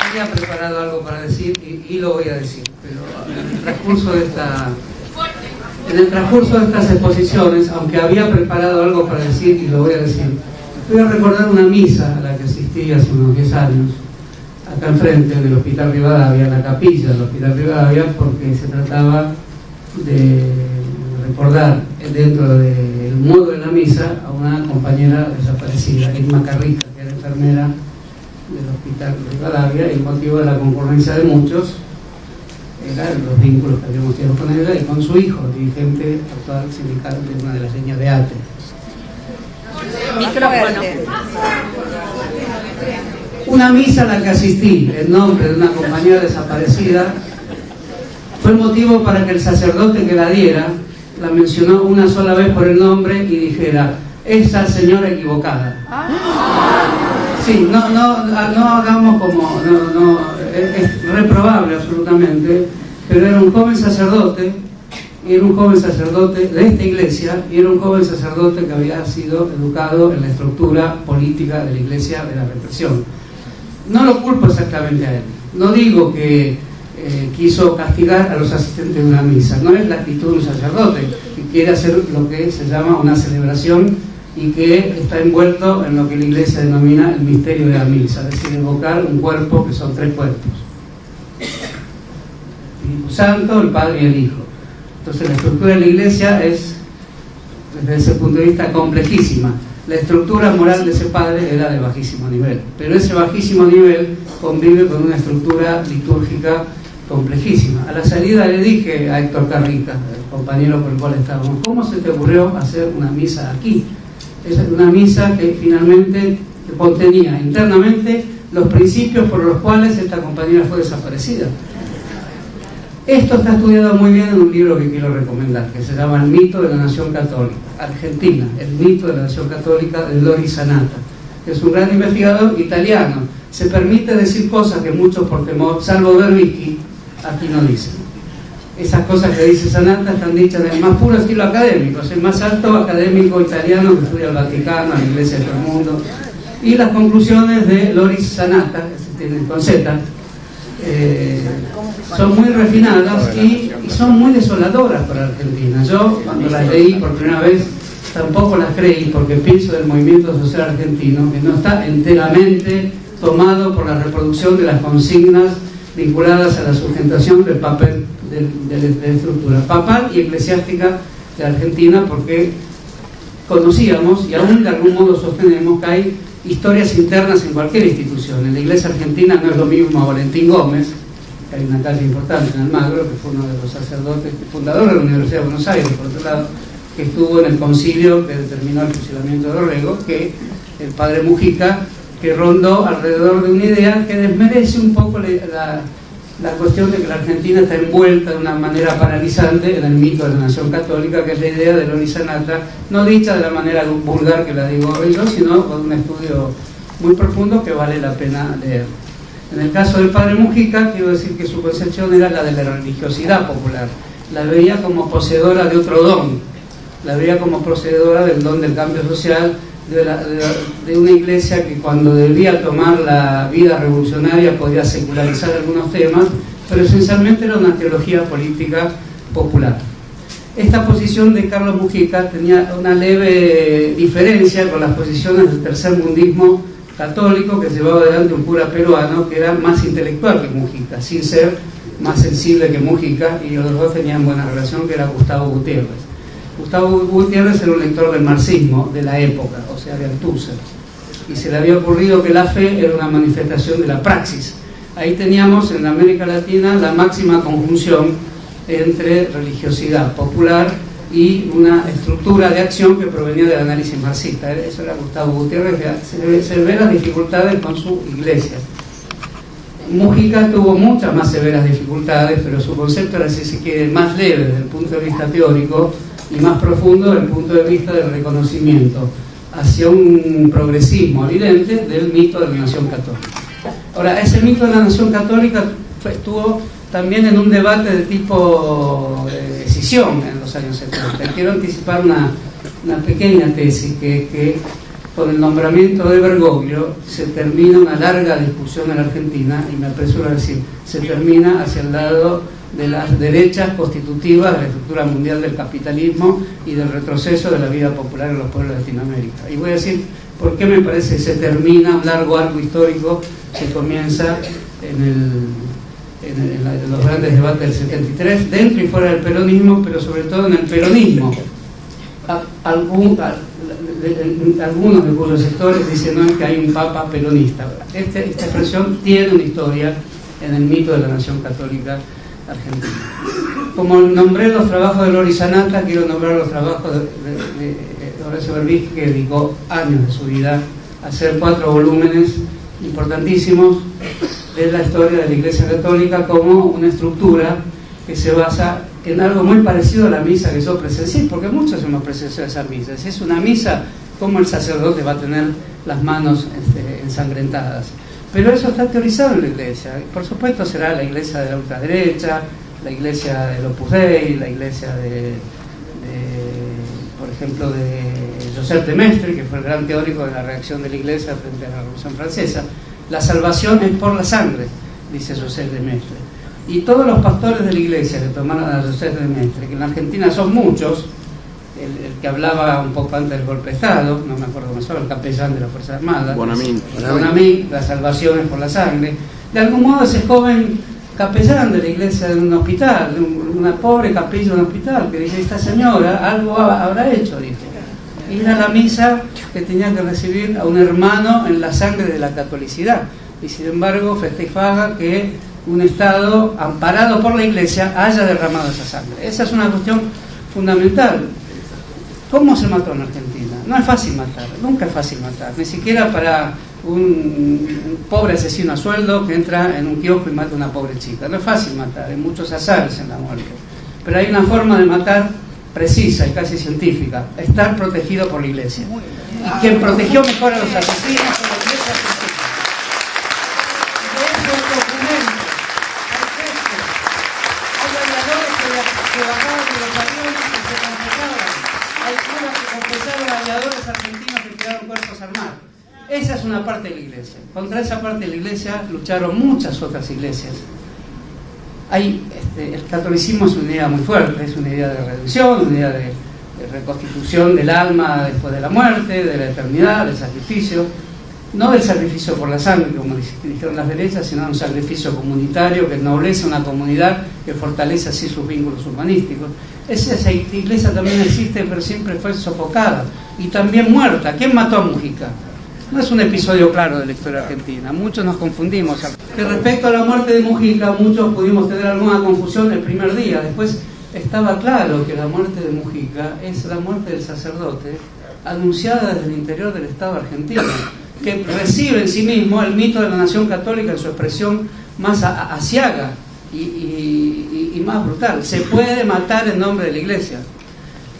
Había preparado algo para decir y lo voy a decir, pero en el transcurso de estas exposiciones, aunque había preparado algo para decir y lo voy a decir, voy a recordar una misa a la que asistí hace unos 10 años, acá enfrente del Hospital Rivadavia, en la capilla del Hospital Rivadavia, porque se trataba de recordar dentro del modo de la misa a una compañera desaparecida, Irma Carrica, que era enfermera del Hospital Rivadavia, y el motivo de la concurrencia de muchos eran los vínculos que habíamos tenido con ella y con su hijo, dirigente actual sindical de una de las líneas de ATE. Micrófono. Una misa a la que asistí en nombre de una compañera desaparecida fue el motivo para que el sacerdote que la diera la mencionó una sola vez por el nombre y dijera: esa señora equivocada. Sí, no hagamos como, es reprobable absolutamente, pero era un joven sacerdote, y era un joven sacerdote de esta iglesia, y era un joven sacerdote que había sido educado en la estructura política de la iglesia de la represión. No lo culpo exactamente a él, no digo que quiso castigar a los asistentes de una misa, no es la actitud de un sacerdote que quiere hacer lo que se llama una celebración y que está envuelto en lo que la iglesia denomina el misterio de la misa, es decir, invocar un cuerpo que son 3 cuerpos: el Espíritu Santo, el Padre y el Hijo. Entonces la estructura de la iglesia es, desde ese punto de vista, complejísima. La estructura moral de ese padre era de bajísimo nivel, pero ese bajísimo nivel convive con una estructura litúrgica complejísima. A la salida le dije a Héctor Carrica, el compañero con el cual estábamos: ¿cómo se te ocurrió hacer una misa aquí? Es una misa que finalmente contenía internamente los principios por los cuales esta compañera fue desaparecida. Esto está estudiado muy bien en un libro que quiero recomendar, que se llama El mito de la nación católica, Argentina, el mito de la nación católica, de Loris Sanata, que es un gran investigador italiano. Se permite decir cosas que muchos, por temor, salvo Berbisky, aquí no dicen. Esas cosas que dice Sanata están dichas en el más puro estilo académico, es el más alto académico italiano que estudia el Vaticano, la Iglesia de todo el mundo. Y las conclusiones de Loris Sanata, que se tienen con Z, son muy refinadas y son muy desoladoras para Argentina. Yo, cuando las leí por primera vez, tampoco las creí, porque pienso del movimiento social argentino, que no está enteramente tomado por la reproducción de las consignas vinculadas a la sustentación del papel de la estructura papal y eclesiástica de Argentina, porque conocíamos y aún de algún modo sostenemos que hay historias internas en cualquier institución. En la iglesia argentina no es lo mismo a Valentín Gómez, que hay una calle importante en Almagro, que fue uno de los sacerdotes fundadores de la Universidad de Buenos Aires, por otro lado, que estuvo en el concilio que determinó el fusilamiento de Orrego, que el padre Mujica, que rondó alrededor de una idea que desmerece un poco la cuestión de que la Argentina está envuelta de una manera paralizante en el mito de la nación católica, que es la idea de Loris Sanata, no dicha de la manera vulgar que la digo yo, sino con un estudio muy profundo que vale la pena leer. En el caso del padre Mujica, quiero decir que su concepción era la de la religiosidad popular, la veía como poseedora de otro don, la veía como poseedora del don del cambio social, de una iglesia que cuando debía tomar la vida revolucionaria podía secularizar algunos temas, pero esencialmente era una teología política popular. Esta posición de Carlos Mujica tenía una leve diferencia con las posiciones del tercermundismo católico que llevaba adelante un cura peruano que era más intelectual que Mujica, sin ser más sensible que Mujica, y los dos tenían buena relación, que era Gustavo Gutiérrez. Gustavo Gutiérrez era un lector del marxismo de la época, o sea, de Althusser, y se le había ocurrido que la fe era una manifestación de la praxis. Ahí teníamos en América Latina la máxima conjunción entre religiosidad popular y una estructura de acción que provenía del análisis marxista. Eso era Gustavo Gutiérrez, que severas dificultades con su iglesia. Mujica tuvo muchas más severas dificultades, pero su concepto era, si se quiere, más leve desde el punto de vista teórico y más profundo desde el punto de vista del reconocimiento hacia un progresismo evidente del mito de la nación católica. Ahora, ese mito de la nación católica estuvo también en un debate de tipo de decisión en los años 70. Quiero anticipar una pequeña tesis, que con el nombramiento de Bergoglio se termina una larga discusión en Argentina, y me apresuro a decir, se termina hacia el lado de las derechas constitutivas de la estructura mundial del capitalismo y del retroceso de la vida popular en los pueblos de Latinoamérica. Y voy a decir por qué me parece que se termina un largo arco histórico que comienza en los grandes debates del 73, dentro y fuera del peronismo, pero sobre todo en el peronismo. Algunos de cuyos sectores dicen no, es que hay un papa peronista. Esta expresión tiene una historia en el mito de la nación católica argentina. Como nombré los trabajos de Lori Sanata, quiero nombrar los trabajos de Horacio Berbisky, que dedicó años de su vida a hacer 4 volúmenes importantísimos de la historia de la Iglesia Católica como una estructura que se basa en algo muy parecido a la misa que yo presencié, porque muchos hemos presenciado esas misas. Es una misa, como el sacerdote va a tener las manos ensangrentadas. Pero eso está teorizado en la Iglesia. Por supuesto será la Iglesia de la ultraderecha, la Iglesia del Opus Dei, la Iglesia por ejemplo, de Joseph de Maistre, que fue el gran teórico de la reacción de la Iglesia frente a la Revolución Francesa. La salvación es por la sangre, dice Joseph de Maistre. Y todos los pastores de la Iglesia que tomaron a Joseph de Maistre, que en la Argentina son muchos, el que hablaba un poco antes del golpe de Estado, no me acuerdo cómo se llama, el capellán de las Fuerzas Armadas, Bonamín, la salvación es por la sangre. De algún modo ese joven capellán de la iglesia de un hospital, una pobre capilla de un hospital, que dice, esta señora algo habrá hecho, dice. Ir a la misa que tenía que recibir a un hermano en la sangre de la catolicidad. Y sin embargo festeja que un Estado amparado por la Iglesia haya derramado esa sangre. Esa es una cuestión fundamental. ¿Cómo se mató en Argentina? No es fácil matar, nunca es fácil matar, ni siquiera para un pobre asesino a sueldo que entra en un kiosco y mata a una pobre chica. No es fácil matar, hay muchos azares en la muerte. Pero hay una forma de matar precisa y casi científica: estar protegido por la Iglesia. Y quien protegió mejor a los asesinos fue la Iglesia argentina. De eso es documento. Hay aviadores que bajaban de los aviones y se confesaban. Hay curas que confesaron a aviadores argentinos que tiraron cuerpos armados. Esa es una parte de la Iglesia. Contra esa parte de la Iglesia lucharon muchas otras iglesias. El catolicismo es una idea muy fuerte, es una idea de redención, una idea de reconstitución del alma después de la muerte, de la eternidad, del sacrificio. No del sacrificio por la sangre, como dijeron las derechas, sino un sacrificio comunitario que ennoblece una comunidad, que fortalece así sus vínculos humanísticos. Esa iglesia también existe, pero siempre fue sofocada y también muerta. ¿Quién mató a Mujica? No es un episodio claro de la historia argentina, muchos nos confundimos. Que respecto a la muerte de Mujica, muchos pudimos tener alguna confusión el primer día. Después estaba claro que la muerte de Mujica es la muerte del sacerdote anunciada desde el interior del Estado argentino, que recibe en sí mismo el mito de la nación católica en su expresión más aciaga y más brutal. Se puede matar en nombre de la Iglesia.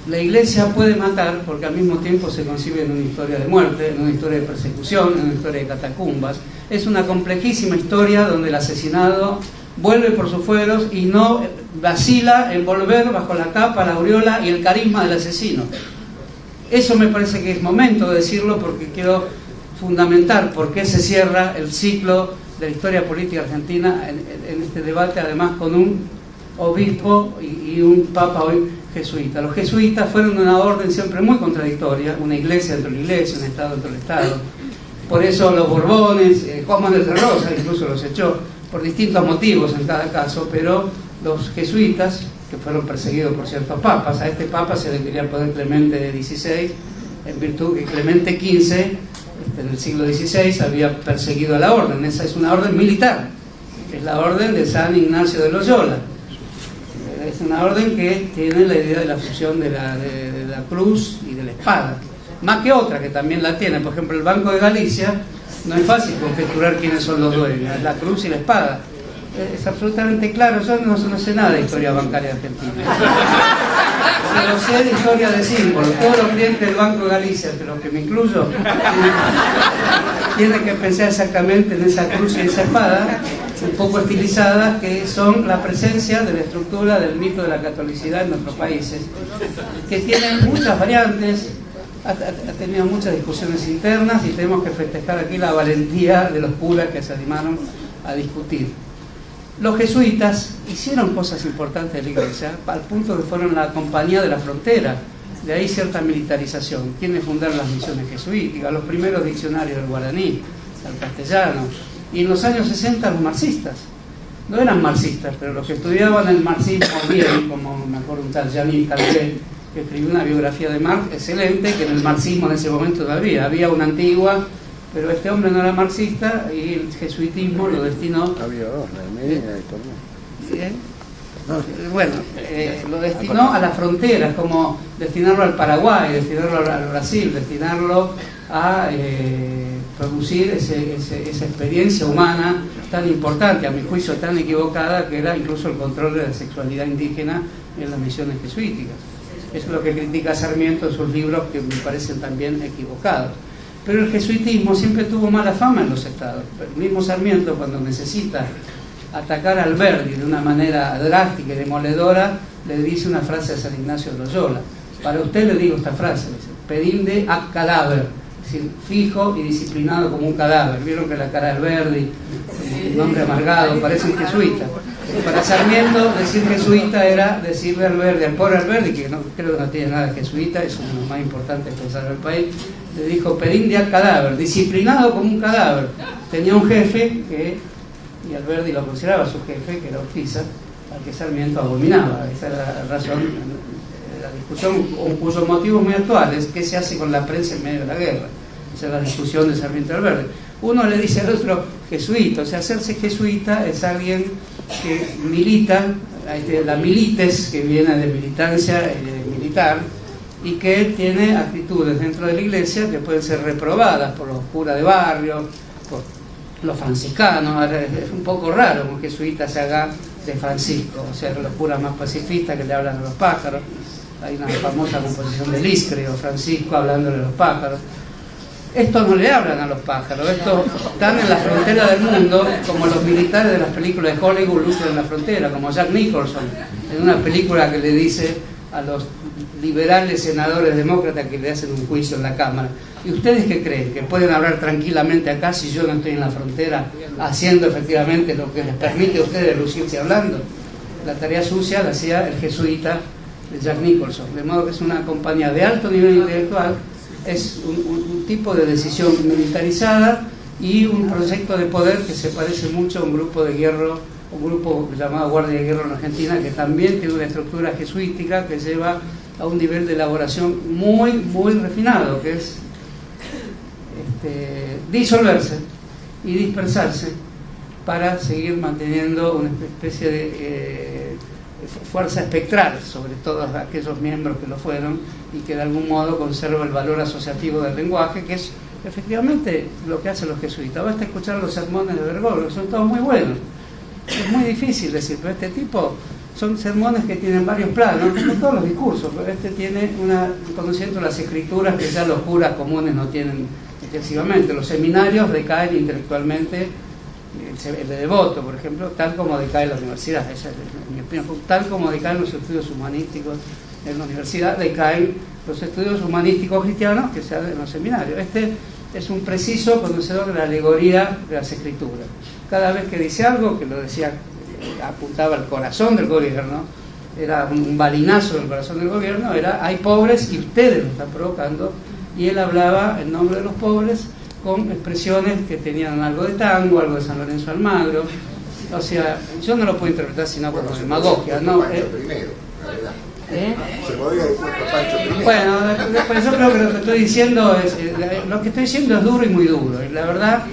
La Iglesia puede matar porque al mismo tiempo se concibe en una historia de muerte, en una historia de persecución, en una historia de catacumbas. Es una complejísima historia donde el asesinado vuelve por sus fueros y no vacila en volver bajo la capa, la aureola y el carisma del asesino. Eso me parece que es momento de decirlo, porque quiero fundamentar por qué se cierra el ciclo de la historia política argentina en este debate, además con un obispo y un papa hoy jesuita. Los jesuitas fueron una orden siempre muy contradictoria, una iglesia dentro de la iglesia, un Estado dentro del Estado. Por eso los Borbones, Juan Manuel de Rosa incluso los echó, por distintos motivos en cada caso, pero los jesuitas, que fueron perseguidos por ciertos papas, a este papa se le quería poner Clemente XVI, en virtud que Clemente XV, en el siglo XVI, había perseguido a la orden. Esa es una orden militar, es la orden de San Ignacio de Loyola. Es una orden que tiene la idea de la fusión de la cruz y de la espada, más que otra que también la tiene. Por ejemplo, el Banco de Galicia, no es fácil conjeturar quiénes son los dueños, es la cruz y la espada. Es absolutamente claro. Yo no sé nada de historia bancaria argentina, pero sé de historia de símbolos. Todos los clientes del Banco de Galicia, de los que me incluyo, tienen que pensar exactamente en esa cruz y esa espada, un poco estilizadas, que son la presencia de la estructura del mito de la catolicidad en nuestros países, que tienen muchas variantes. ha tenido muchas discusiones internas y tenemos que festejar aquí la valentía de los curas que se animaron a discutir. Los jesuitas hicieron cosas importantes de la Iglesia, al punto que fueron la compañía de la frontera. De ahí cierta militarización. ¿Quiénes fundaron las misiones jesuíticas? Los primeros diccionarios del guaraní, al castellano. Y en los años 60 los marxistas. No eran marxistas, pero los que estudiaban el marxismo bien, como me acuerdo un tal Jean Calvé, que escribió una biografía de Marx excelente, que en el marxismo en ese momento no había una antigua, pero este hombre no era marxista y el jesuitismo lo destinó. Había dos, la de Medina y todo. Bueno, lo destinó a las fronteras, como destinarlo al Paraguay, destinarlo al Brasil, destinarlo a producir esa experiencia humana tan importante, a mi juicio tan equivocada, que era incluso el control de la sexualidad indígena en las misiones jesuíticas. Eso es lo que critica Sarmiento en sus libros, que me parecen también equivocados. Pero el jesuitismo siempre tuvo mala fama en los estados. El mismo Sarmiento, cuando necesita atacar a Alberdi de una manera drástica y demoledora, le dice una frase a San Ignacio de Loyola. Para usted le digo esta frase, dice, pedinde ad cadáver, es decir, fijo y disciplinado como un cadáver. Vieron que la cara de Alberdi, un hombre amargado, parece un jesuita. Para Sarmiento, decir jesuita era decirle a Alberdi, al pobre Alberdi, que no, creo que no tiene nada de jesuita, es uno de los más importantes pensadores del país, le dijo, pedinde ad cadáver, disciplinado como un cadáver. Tenía un jefe que, y Alberdi lo consideraba su jefe, que era Urquiza, al que Sarmiento abominaba. Esa era la razón, la discusión, cuyo motivo muy actual es qué se hace con la prensa en medio de la guerra. Esa es la discusión de Sarmiento y Alberdi. Uno le dice al otro jesuita, o sea, hacerse jesuita es alguien que milita, la milites, que viene de militancia militar, y que tiene actitudes dentro de la Iglesia que pueden ser reprobadas por los curas de barrio, por los franciscanos. Es un poco raro que un jesuita se haga de Francisco, o sea, los curas más pacifistas que le hablan a los pájaros. Hay una famosa composición de Lis, creo, Francisco hablándole a los pájaros. Estos no le hablan a los pájaros, estos están en la frontera del mundo, como los militares de las películas de Hollywood luchan en la frontera, como Jack Nicholson, en una película que le dice a los liberales senadores demócratas que le hacen un juicio en la Cámara: ¿y ustedes qué creen? ¿Que pueden hablar tranquilamente acá si yo no estoy en la frontera haciendo efectivamente lo que les permite a ustedes lucirse hablando? La tarea sucia la hacía el jesuita de Jack Nicholson, de modo que es una compañía de alto nivel intelectual, es un tipo de decisión militarizada y un proyecto de poder que se parece mucho a un grupo de hierro, un grupo llamado Guardia de Hierro en Argentina, que también tiene una estructura jesuítica que lleva a un nivel de elaboración muy, muy refinado, que es disolverse y dispersarse para seguir manteniendo una especie de fuerza espectral sobre todos aquellos miembros que lo fueron y que de algún modo conserva el valor asociativo del lenguaje, que es efectivamente lo que hacen los jesuitas. Basta escuchar los sermones de Bergoglio, son todos muy buenos. Es muy difícil decir, pero este tipo son sermones que tienen varios planos, no todos los discursos, pero este tiene un conocimiento de las escrituras que ya los curas comunes no tienen excesivamente. Los seminarios decaen intelectualmente, el de Devoto, por ejemplo, tal como decae la universidad. Esa es mi opinión. Tal como decaen los estudios humanísticos en la universidad, decaen los estudios humanísticos cristianos que se hacen en los seminarios. Este es un preciso conocedor de la alegoría de las escrituras. Cada vez que dice algo, que lo decía, apuntaba al corazón del gobierno, era un balinazo del corazón del gobierno, era: hay pobres y ustedes lo están provocando. Y él hablaba en nombre de los pobres con expresiones que tenían algo de tango, algo de San Lorenzo Almagro. O sea, yo no lo puedo interpretar sino como demagogia, ¿no? Se podría decir por Pancho I. Bueno, pues yo creo que lo que estoy diciendo es duro y muy duro. Y la verdad,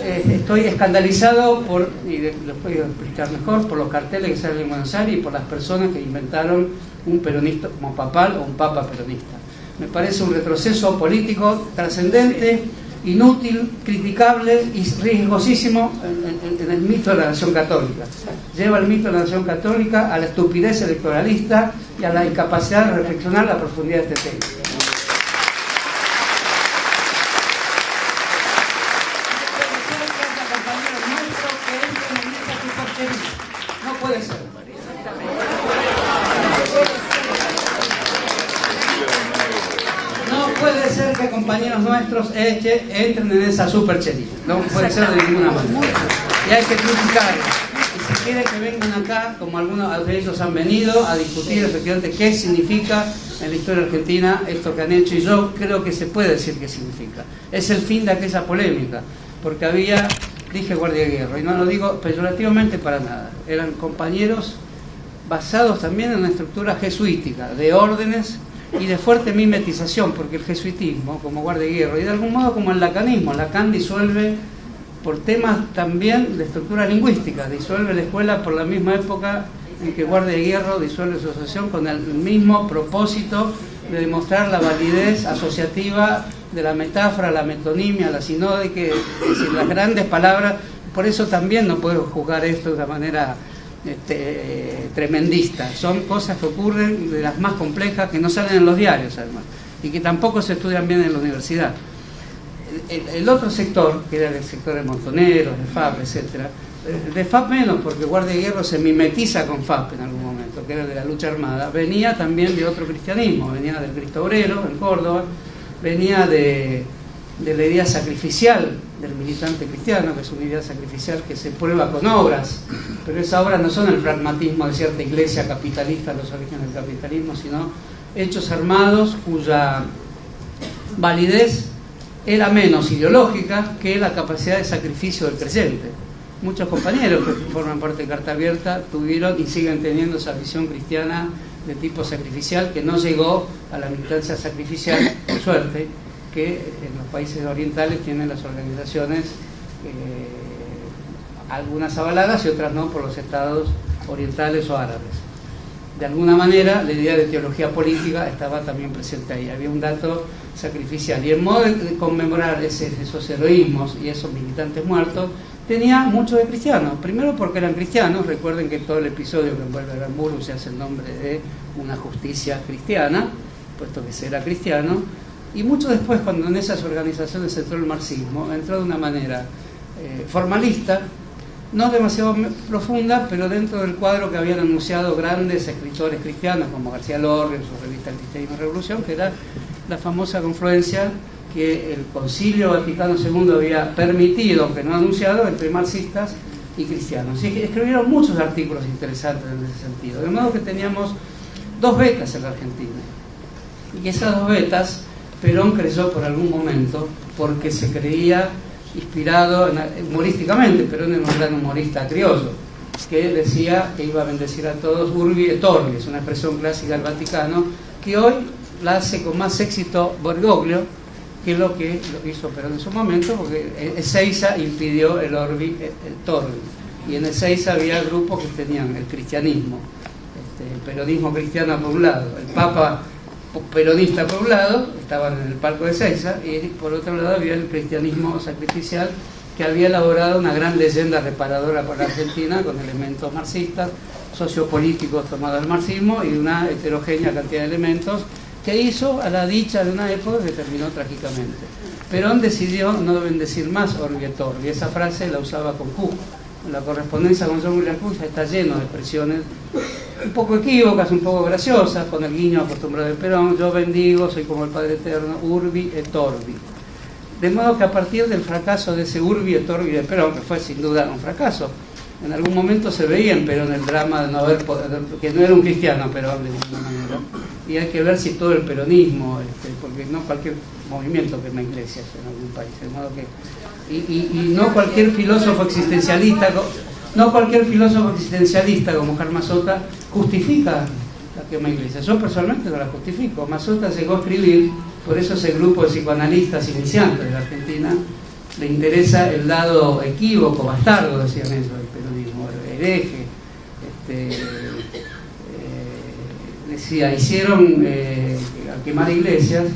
estoy escandalizado por, y lo puedo explicar mejor, por los carteles que salen en Buenos Aires y por las personas que inventaron un peronista como papal o un papa peronista. Me parece un retroceso político trascendente, inútil, criticable y riesgosísimo en el mito de la nación católica. Lleva el mito de la nación católica a la estupidez electoralista y a la incapacidad de reflexionar la profundidad de este tema. No puede ser. No puede ser compañeros nuestros entren en esa superchería. No puede ser de ninguna manera. Y hay que criticarlos. Y si quieren que vengan acá, como algunos de ellos han venido, a discutir efectivamente qué significa en la historia argentina esto que han hecho, y yo creo que se puede decir qué significa. Es el fin de aquella polémica, porque había, dije Guardia Guerra, y no lo digo peyorativamente para nada, eran compañeros basados también en una estructura jesuítica, de órdenes y de fuerte mimetización, porque el jesuitismo, como Guardia Guerra, y de algún modo como el lacanismo, Lacan disuelve por temas también de estructura lingüística, disuelve la escuela por la misma época en que Guardia Guerra disuelve su asociación con el mismo propósito de demostrar la validez asociativa de la metáfora, la metonimia, la sinódica, es decir, las grandes palabras. Por eso también no puedo juzgar esto de una manera tremendista. Son cosas que ocurren, de las más complejas, que no salen en los diarios además, y que tampoco se estudian bien en la universidad. El otro sector, que era el sector de montoneros, de FAP, etcétera, de FAP menos, porque Guardia Guerra se mimetiza con FAP en algún momento, que era de la lucha armada, venía también de otro cristianismo, venía del Cristo Obrero en Córdoba, venía de la idea sacrificial del militante cristiano, que es una idea sacrificial que se prueba con obras, pero esas obras no son el pragmatismo de cierta iglesia capitalista, los orígenes del capitalismo, sino hechos armados cuya validez era menos ideológica que la capacidad de sacrificio del creyente. Muchos compañeros que forman parte de Carta Abierta tuvieron y siguen teniendo esa visión cristiana de tipo sacrificial, que no llegó a la militancia sacrificial, por suerte, que en los países orientales tienen las organizaciones, algunas avaladas y otras no, por los estados orientales o árabes. De alguna manera, la idea de teología política estaba también presente ahí. Había un dato sacrificial. Y en modo de conmemorar esos heroísmos y esos militantes muertos, tenía mucho de cristianos. Primero porque eran cristianos. Recuerden que todo el episodio que envuelve a Aramburgo se hace en nombre de una justicia cristiana, puesto que se era cristiano. Y mucho después, cuando en esas organizaciones entró el marxismo, entró de una manera formalista, no demasiado profunda, pero dentro del cuadro que habían anunciado grandes escritores cristianos como García Lorca en su revista El Cristianismo y Revolución, que era la famosa confluencia que el Concilio Vaticano II había permitido, que no anunciado, entre marxistas y cristianos. Y escribieron muchos artículos interesantes en ese sentido, de modo que teníamos dos betas en la Argentina. Y esas dos betas Perón creyó por algún momento, porque se creía inspirado humorísticamente. Perón era un gran humorista criollo, que decía que iba a bendecir a todos urbi et orbi, es una expresión clásica del Vaticano, que hoy la hace con más éxito Bergoglio que lo que lo hizo Perón en su momento, porque Ezeiza impidió el orbi et orbi, y en Ezeiza había grupos que tenían el cristianismo, el peronismo cristiano por un lado, el Papa peronista por un lado, estaban en el palco de Ezeiza, y por otro lado había el cristianismo sacrificial, que había elaborado una gran leyenda reparadora para la Argentina con elementos marxistas, sociopolíticos tomados del marxismo y una heterogénea cantidad de elementos que hizo a la dicha de una época que terminó trágicamente. Perón decidió no bendecir más orbi et orbi, esa frase la usaba con Q. La correspondencia con John William Q está lleno de expresiones un poco equívocas, un poco graciosas, con el guiño acostumbrado de Perón: yo bendigo, soy como el Padre Eterno, urbi et orbi. De modo que a partir del fracaso de ese urbi et orbi de Perón, que fue sin duda un fracaso, en algún momento se veía en Perón el drama de no haber, que no era un cristiano Perón de ninguna manera, y hay que ver si todo el peronismo, porque no cualquier movimiento que una iglesia en algún país, de modo que y no cualquier filósofo existencialista, como Karl Massota justifica la quema iglesia. Yo personalmente no la justifico. Massota llegó a escribir, por eso ese grupo de psicoanalistas iniciantes de la Argentina le interesa el lado equívoco, bastardo, decían ellos, del peronismo, hereje. Decía, hicieron a quemar iglesias,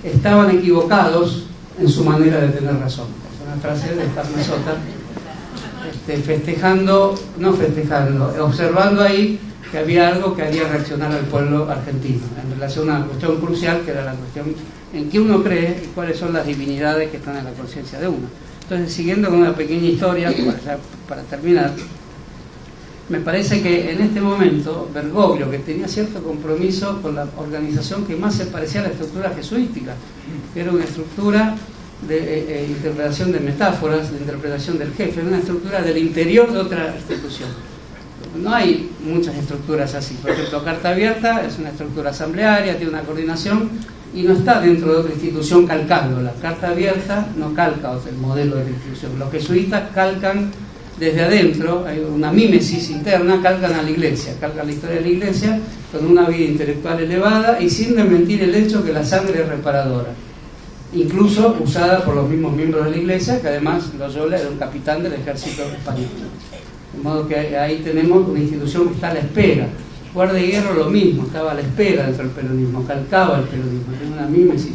estaban equivocados en su manera de tener razón. Es una frase de Karl Massota, observando ahí que había algo que haría reaccionar al pueblo argentino en relación a una cuestión crucial, que era la cuestión en qué uno cree y cuáles son las divinidades que están en la conciencia de uno. Entonces, siguiendo con una pequeña historia para terminar, me parece que en este momento Bergoglio, que tenía cierto compromiso con la organización que más se parecía a la estructura jesuítica, que era una estructura de interpretación de metáforas, de interpretación del jefe, una estructura del interior de otra institución. No hay muchas estructuras así. Por ejemplo, Carta Abierta es una estructura asamblearia, tiene una coordinación y no está dentro de otra institución calcándola. Carta Abierta no calca el modelo de la institución. Los jesuitas calcan desde adentro, hay una mímesis interna, calcan a la Iglesia, calcan la historia de la Iglesia con una vida intelectual elevada y sin desmentir el hecho que la sangre es reparadora, incluso usada por los mismos miembros de la Iglesia, que además Loyola era un capitán del ejército español. De modo que ahí tenemos una institución que está a la espera. Guardia de Hierro lo mismo, estaba a la espera dentro del peronismo, calcaba el peronismo, tiene una mímesis.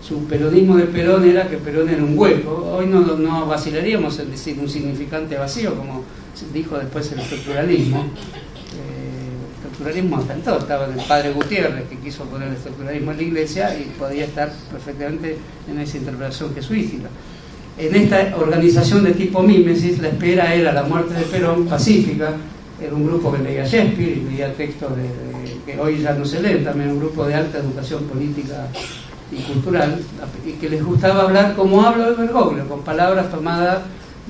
Su peronismo de Perón era que Perón era un hueco. Hoy no vacilaríamos en decir un significante vacío, como dijo después el estructuralismo. El estructuralismo hasta entonces estaba en el padre Gutiérrez, que quiso poner el estructuralismo en la Iglesia y podía estar perfectamente en esa interpretación jesuítica. En esta organización de tipo mímesis, la espera era la muerte de Perón pacífica. Era un grupo que leía Shakespeare y leía textos que hoy ya no se leen, también un grupo de alta educación política y cultural, y que les gustaba hablar como habla de Bergoglio, con palabras tomadas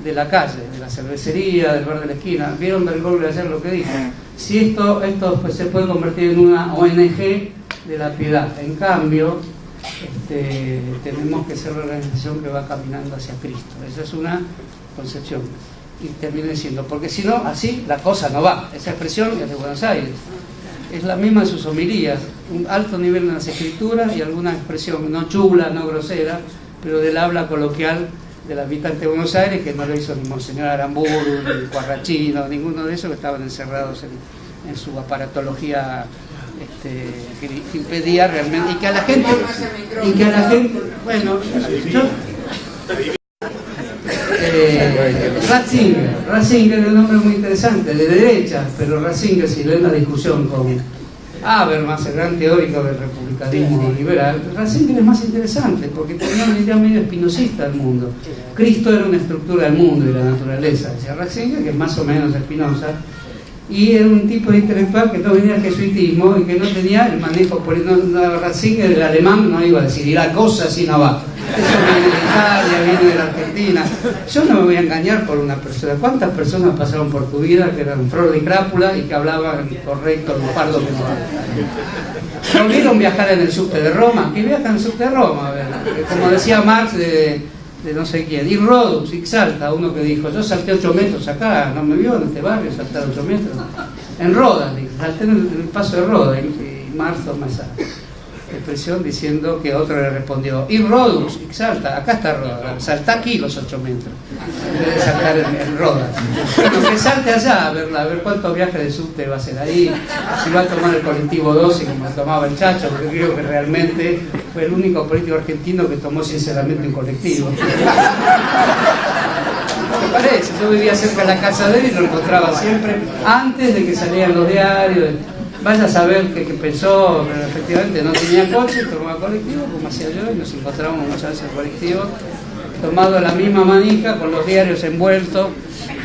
de la calle, de la cervecería, del bar de la esquina. ¿Vieron Bergoglio ayer lo que dijo? Si esto pues, se puede convertir en una ONG de la piedad. En cambio, tenemos que ser la organización que va caminando hacia Cristo. Esa es una concepción. Y termina diciendo, porque si no, así la cosa no va. Esa expresión es de Buenos Aires. Es la misma en sus homilías, un alto nivel en las escrituras y alguna expresión no chula, no grosera, pero del habla coloquial del habitante de Buenos Aires, que no lo hizo ni Monseñor Aramburu, ni Cuarrachino, ninguno de esos que estaban encerrados en su aparatología que impedía realmente, y que a la gente, bueno, yo... Ratzinger es un hombre muy interesante, de derecha, pero Ratzinger, si leen la discusión con Habermas, el gran teórico del republicanismo liberal, Ratzinger es más interesante porque tenía una idea medio espinosista del mundo. Cristo era una estructura del mundo y la naturaleza, decía Ratzinger, que es más o menos Spinoza, y era un tipo de intelectual que no venía del jesuitismo y que no tenía el manejo político. Ratzinger, el alemán, no iba a decir, irá cosa así no va. Eso viene de Italia, viene de la Argentina. Yo no me voy a engañar por una persona. ¿Cuántas personas pasaron por tu vida que eran Freud y Crápula y que hablaban correcto, lufardo que no? ¿No vieron viajar en el subte de Roma? ¿Qué viaja en el subte de Roma? Como decía Marx de no sé quién. Y Rodus, Ixalta, uno que dijo, yo salté 8 metros acá, ¿no me vio en este barrio saltar 8 metros? En Rodas, salté en el paso de Rodas, y Marx toma esa expresión diciendo que otro le respondió, y Rodus, Ixalta, acá está Rodas, saltá aquí los 8 metros, en vez de saltar en Rodas. Bueno, que salte allá a ver cuántos viajes de subte va a hacer ahí, si va a tomar el colectivo 12 como tomaba el Chacho, porque creo que realmente fue el único político argentino que tomó sinceramente un colectivo. ¿Qué te parece? Yo vivía cerca de la casa de él y lo encontraba siempre antes de que salieran los diarios. Vaya a saber qué pensó, pero efectivamente no tenía coche, tomaba colectivo, como hacía yo, y nos encontrábamos muchas veces en colectivo, tomado la misma manija, con los diarios envueltos,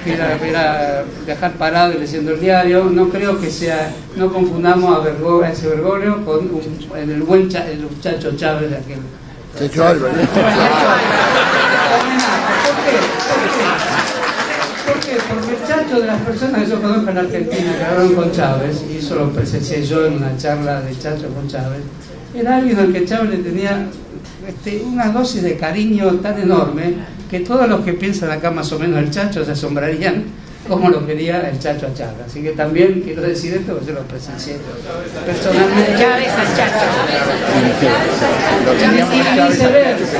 era viajar parado y leyendo el diario. No creo que sea, no confundamos a ese Bergoglio con el muchacho Chávez de aquel. Checho Álvarez. ¿Por qué? Porque el Chacho, de las personas que yo conozco en Argentina que hablaron con Chávez, y eso lo presencié yo en una charla de Chacho con Chávez, era alguien al que Chávez le tenía una dosis de cariño tan enorme que todos los que piensan acá más o menos el Chacho se asombrarían como lo quería el Chacho a Chávez. Así que también quiero decir esto porque yo lo presencié personalmente. Chávez al Chacho. Y viceversa.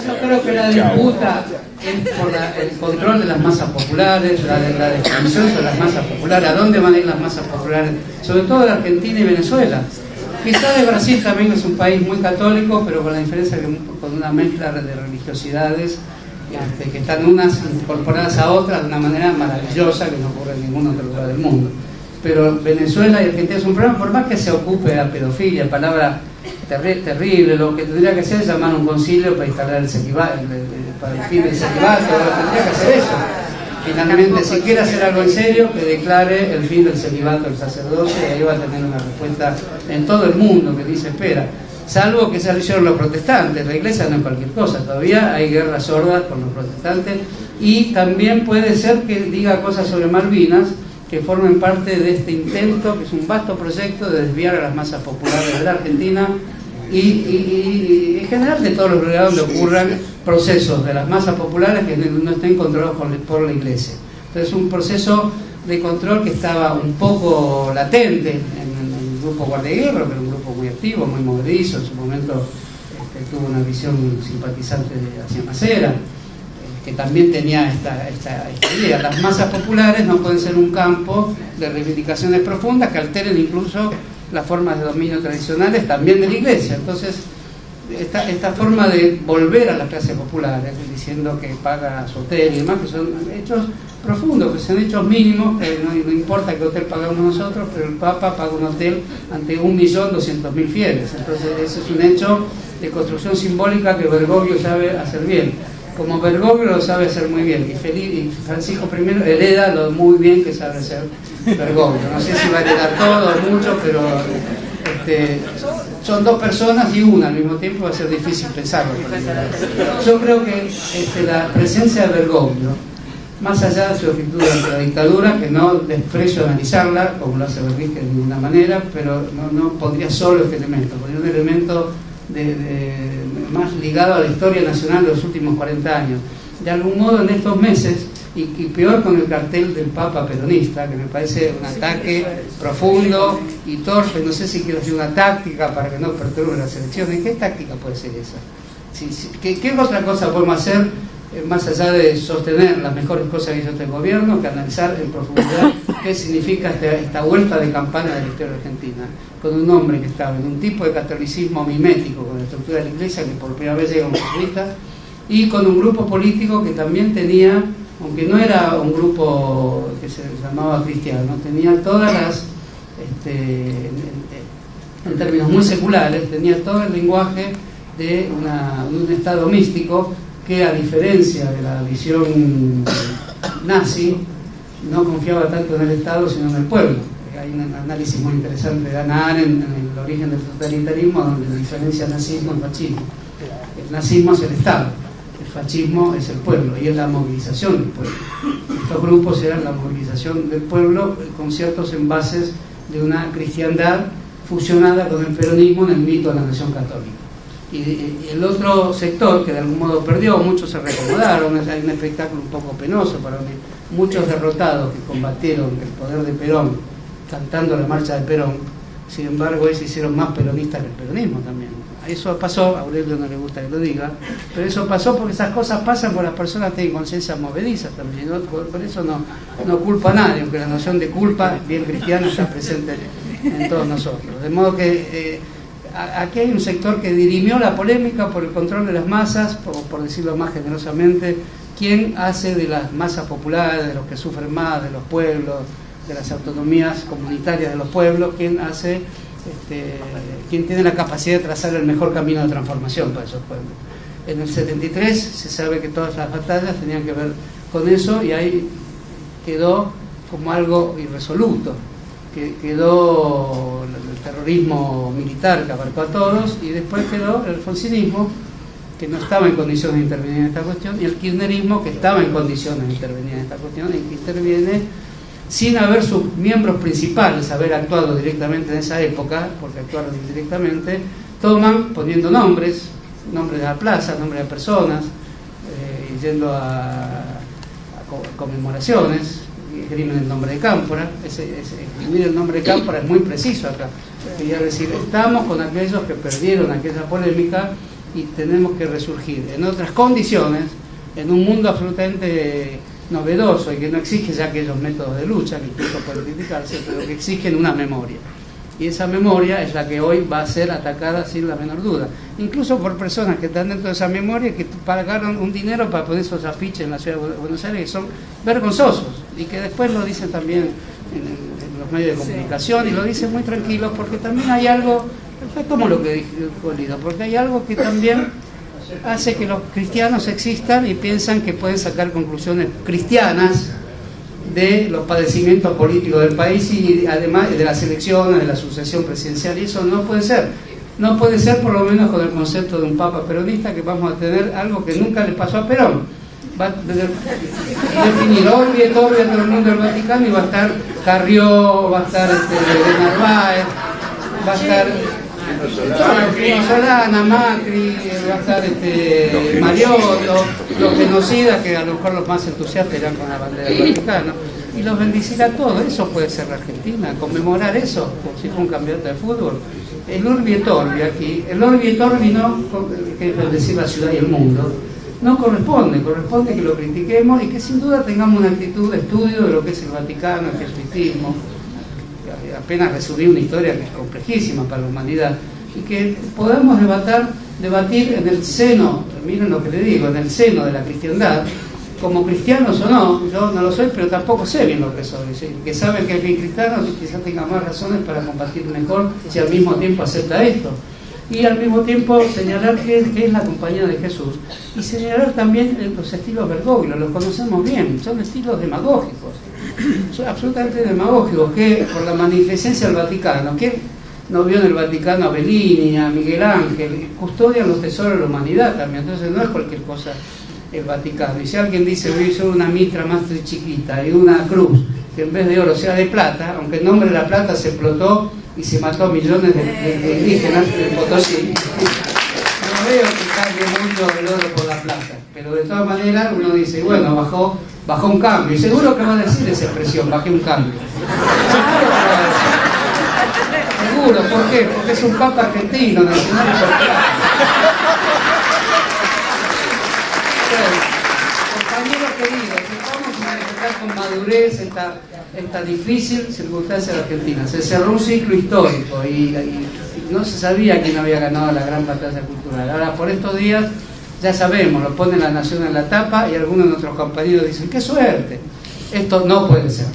Yo creo que la disputa es por el control de las masas populares, la definición sobre las masas populares, a dónde van a ir las masas populares, sobre todo de Argentina y Venezuela. Quizás de Brasil también es un país muy católico, pero con la diferencia que con una mezcla de religiosidades que están unas incorporadas a otras de una manera maravillosa que no ocurre en ningún otro lugar del mundo. pero Venezuela y Argentina es un problema, por más que se ocupe de la pedofilia, palabra terrible, lo que tendría que hacer es llamar a un concilio para instalar el celibato, para el fin del celibato, tendría que hacer eso. Finalmente, si quiere hacer algo en serio, que declare el fin del celibato del sacerdocio, y ahí va a tener una respuesta en todo el mundo que dice espera. Salvo que se lo hicieron los protestantes, la iglesia no es cualquier cosa, todavía hay guerras sordas con los protestantes, y también puede ser que diga cosas sobre Malvinas que formen parte de este intento, que es un vasto proyecto de desviar a las masas populares de la Argentina y en general de todos los lugares donde ocurran procesos de las masas populares que no estén controlados por la iglesia. Entonces, un proceso de control que estaba un poco latente en el grupo Guardia-Hierro, que era un grupo muy activo, muy movedizo, en su momento tuvo una visión simpatizante hacia Macera, que también tenía esta idea. Las masas populares no pueden ser un campo de reivindicaciones profundas que alteren incluso las formas de dominio tradicionales también de la iglesia. Entonces, esta forma de volver a las clases populares, diciendo que paga su hotel y demás, que son hechos profundos, que son hechos mínimos, no importa qué hotel pagamos nosotros, pero el Papa paga un hotel ante 1.200.000 fieles. Entonces, ese es un hecho de construcción simbólica que Bergoglio sabe hacer bien. Como Bergoglio lo sabe hacer muy bien, y Francisco I hereda lo muy bien que sabe hacer Bergoglio. No sé si va a heredar todo o mucho, pero son dos personas y una al mismo tiempo, va a ser difícil pensarlo. Yo creo que la presencia de Bergoglio, más allá de su actitud ante la dictadura, que no desprecio analizarla, como lo hace Berrizque de ninguna manera, pero no pondría solo este elemento, pondría un elemento más ligado a la historia nacional de los últimos 40 años. De algún modo, en estos meses, y peor con el cartel del Papa peronista, que me parece un ataque profundo y torpe, no sé si quiero decir una táctica para que no perturbe las elecciones. ¿Qué táctica puede ser esa? ¿Qué otra cosa podemos hacer más allá de sostener las mejores cosas que hizo este gobierno, que analizar en profundidad qué significa esta vuelta de campana de la historia argentina, con un hombre que estaba en un tipo de catolicismo mimético con la estructura de la iglesia, que por primera vez llega a un jesuita, y con un grupo político que también tenía, aunque no era un grupo que se llamaba cristiano, tenía todas las, en términos muy seculares, tenía todo el lenguaje de un estado místico que, a diferencia de la visión nazi, no confiaba tanto en el Estado sino en el pueblo. Hay un análisis muy interesante de Hannah Arendt en el origen del totalitarismo, donde diferencia nazismo y fascismo. El nazismo es el Estado, el fascismo es el pueblo, y es la movilización del pueblo. Estos grupos eran la movilización del pueblo con ciertos envases de una cristiandad fusionada con el peronismo en el mito de la nación católica. Y el otro sector, que de algún modo perdió, muchos se reacomodaron, hay un espectáculo un poco penoso para mí, muchos derrotados que combatieron el poder de Perón cantando la marcha de Perón, sin embargo ellos se hicieron más peronistas que el peronismo también. Eso pasó, a Aurelio no le gusta que lo diga, pero eso pasó porque esas cosas pasan porque las personas tienen conciencia movediza también, ¿no? Por eso no culpa a nadie, aunque la noción de culpa bien cristiana está presente en todos nosotros. De modo que aquí hay un sector que dirimió la polémica por el control de las masas, por decirlo más generosamente. ¿Quién hace de las masas populares, de los que sufren más, de los pueblos, de las autonomías comunitarias de los pueblos, quién tiene la capacidad de trazar el mejor camino de transformación para esos pueblos? En el 73 se sabe que todas las batallas tenían que ver con eso, y ahí quedó como algo irresoluto, que quedó el terrorismo militar que abarcó a todos, y después quedó el alfonsinismo, que no estaba en condiciones de intervenir en esta cuestión, y el kirchnerismo, que estaba en condiciones de intervenir en esta cuestión, y que interviene sin haber sus miembros principales haber actuado directamente en esa época, porque actuaron indirectamente, toman, poniendo nombres de la plaza, nombres de personas, yendo a conmemoraciones, escriben el nombre de Cámpora. Escribir el nombre de Cámpora es muy preciso acá. Quería decir, estamos con aquellos que perdieron aquella polémica y tenemos que resurgir en otras condiciones, en un mundo absolutamente novedoso y que no exige ya aquellos métodos de lucha, que incluso pueden criticarse, pero que exigen una memoria. Y esa memoria es la que hoy va a ser atacada sin la menor duda, incluso por personas que están dentro de esa memoria, que pagaron un dinero para poner esos afiches en la ciudad de Buenos Aires, que son vergonzosos y que después lo dicen también en los los medios de comunicación, y lo dicen muy tranquilos, porque también hay algo, fue como lo que dijo Lido, porque hay algo que también hace que los cristianos existan y piensan que pueden sacar conclusiones cristianas de los padecimientos políticos del país y además de las elecciones, de la sucesión presidencial, y eso no puede ser. No puede ser, por lo menos con el concepto de un papa peronista, que vamos a tener algo que nunca le pasó a Perón. Va a definir Orbi et Orbi a todo el mundo del Vaticano, y va a estar Carrió, va a estar de Narváez, va a estar Solana, Macri, va a estar Mariotto, los genocidas, que a lo mejor los más entusiastas irán con la bandera del Vaticano, y los bendecirá a todos. Eso puede ser la Argentina, conmemorar eso, como si fuera un campeonato de fútbol. El Urbi et Orbi aquí, el Urbi et Orbi no, que es bendecir la ciudad y el mundo, no corresponde que lo critiquemos y que sin duda tengamos una actitud de estudio de lo que es el Vaticano, el jesuitismo. Apenas resumí una historia que es complejísima para la humanidad, y que podamos debatir en el seno, miren lo que le digo, en el seno de la cristiandad, como cristianos o no. Yo no lo soy, pero tampoco sé bien lo que soy. ¿Sí? Que sabe que es bien cristiano, quizás tenga más razones para compartir mejor si al mismo tiempo acepta esto. Y al mismo tiempo señalar qué es la compañía de Jesús, y señalar también los estilos Bergoglio, los conocemos bien, son estilos demagógicos, son absolutamente demagógicos, que por la magnificencia del Vaticano, que no vio en el Vaticano a Bellini, a Miguel Ángel, custodian los tesoros de la humanidad también, entonces no es cualquier cosa el Vaticano. Y si alguien dice, voy a usar una mitra más chiquita y una cruz que en vez de oro sea de plata, aunque el nombre de la plata se explotó y se mató a millones de indígenas en Potosí, no veo que cambie mucho el oro por la plata, pero de todas maneras uno dice, bueno, bajó un cambio, y seguro que va a decir esa expresión, bajé un cambio. Seguro, ¿por qué? Porque es un papa argentino, nacional y popular. Compañeros queridos, vamos a enfrentar con madurez esta difícil circunstancia de Argentina. Se cerró un ciclo histórico y no se sabía quién había ganado la gran batalla cultural. Ahora, por estos días, ya sabemos, lo pone La Nación en la tapa, y algunos de nuestros compañeros dicen, ¡qué suerte! Esto no puede ser.